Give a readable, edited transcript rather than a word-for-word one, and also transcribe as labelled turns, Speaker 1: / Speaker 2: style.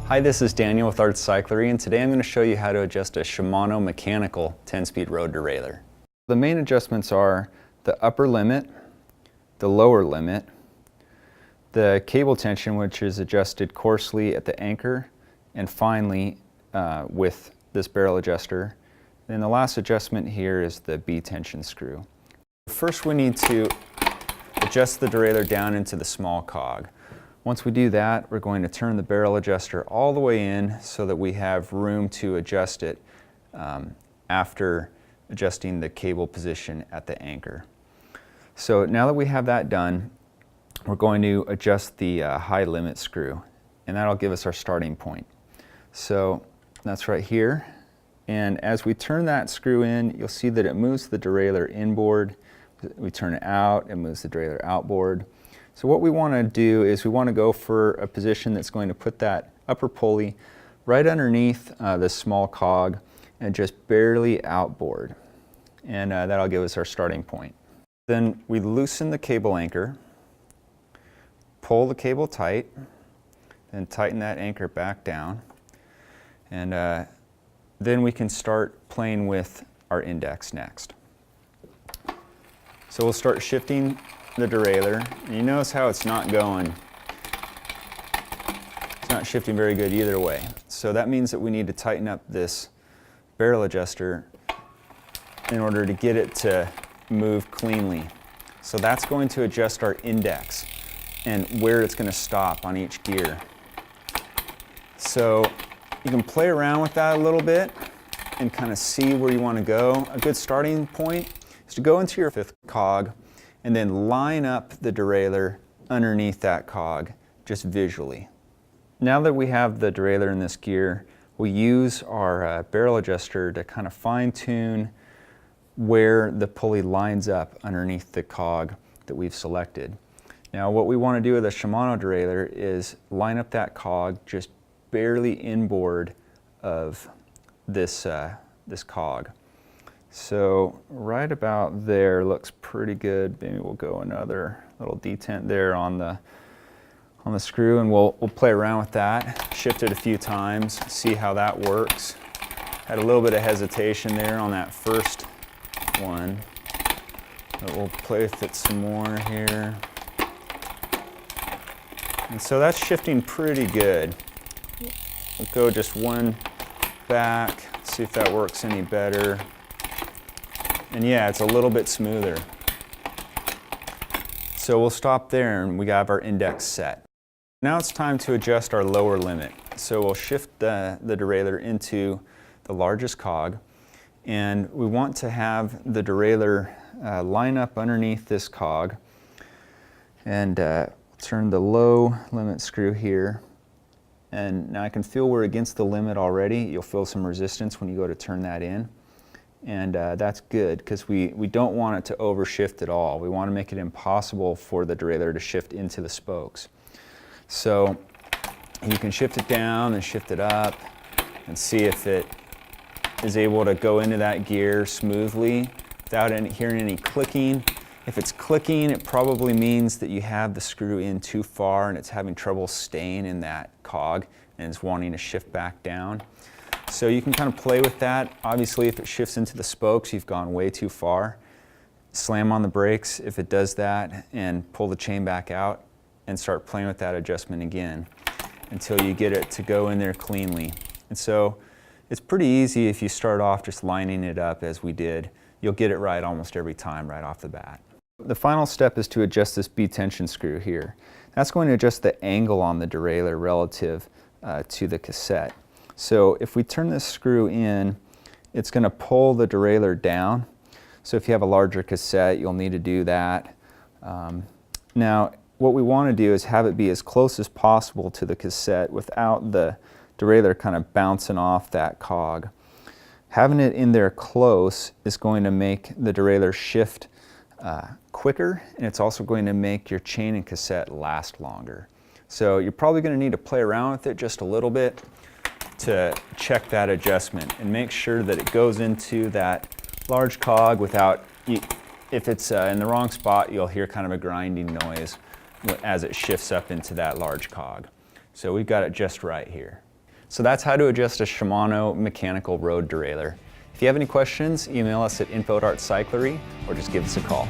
Speaker 1: Hi, this is Daniel with Art Cyclery, and today I'm going to show you how to adjust a Shimano mechanical 10-speed road derailleur. The main adjustments are the upper limit, the lower limit, the cable tension, which is adjusted coarsely at the anchor, and finally with this barrel adjuster. And the last adjustment here is the B tension screw. First we need to adjust the derailleur down into the small cog. Once we do that, we're going to turn the barrel adjuster all the way in so that we have room to adjust it after adjusting the cable position at the anchor. So now that we have that done, we're going to adjust the high limit screw, and that'll give us our starting point. So that's right here, and as we turn that screw in, you'll see that it moves the derailleur inboard. We turn it out, it moves the derailleur outboard. So what we want to do is we want to go for a position that's going to put that upper pulley right underneath this small cog and just barely outboard. And that'll give us our starting point. Then we loosen the cable anchor, pull the cable tight, then tighten that anchor back down. And then we can start playing with our index next. So we'll start shifting the derailleur, and you notice how it's not going. It's not shifting very good either way. So that means that we need to tighten up this barrel adjuster in order to get it to move cleanly. So that's going to adjust our index and where it's going to stop on each gear. So you can play around with that a little bit and kind of see where you want to go. A good starting point is to go into your fifth cog and then line up the derailleur underneath that cog, just visually. Now that we have the derailleur in this gear, we'll use our barrel adjuster to kind of fine-tune where the pulley lines up underneath the cog that we've selected. Now what we want to do with a Shimano derailleur is line up that cog just barely inboard of this cog. So right about there looks pretty good. Maybe we'll go another little detent there on the screw, and we'll play around with that, shift it a few times, see how that works. Had a little bit of hesitation there on that first one, but we'll play with it some more here. And so that's shifting pretty good. We'll go just one back, see if that works any better. And yeah, it's a little bit smoother. So we'll stop there and we have our index set. Now it's time to adjust our lower limit. So we'll shift the derailleur into the largest cog, and we want to have the derailleur line up underneath this cog, and turn the low limit screw here. And now I can feel we're against the limit already. You'll feel some resistance when you go to turn that in. And that's good because we don't want it to overshift at all. We want to make it impossible for the derailleur to shift into the spokes. So you can shift it down and shift it up and see if it is able to go into that gear smoothly without hearing any clicking. If it's clicking, it probably means that you have the screw in too far and it's having trouble staying in that cog and it's wanting to shift back down. So you can kind of play with that. Obviously, if it shifts into the spokes, you've gone way too far. Slam on the brakes if it does that and pull the chain back out and start playing with that adjustment again until you get it to go in there cleanly. And so it's pretty easy if you start off just lining it up as we did. You'll get it right almost every time right off the bat. The final step is to adjust this B tension screw here. That's going to adjust the angle on the derailleur relative to the cassette. So if we turn this screw in, it's going to pull the derailleur down. So if you have a larger cassette, you'll need to do that. Now, what we want to do is have it be as close as possible to the cassette without the derailleur kind of bouncing off that cog. Having it in there close is going to make the derailleur shift quicker, and it's also going to make your chain and cassette last longer. So you're probably going to need to play around with it just a little bit to check that adjustment and make sure that it goes into that large cog without, if it's in the wrong spot, you'll hear kind of a grinding noise as it shifts up into that large cog. So we've got it just right here. So that's how to adjust a Shimano mechanical road derailleur. If you have any questions, email us at info@artcyclery or just give us a call.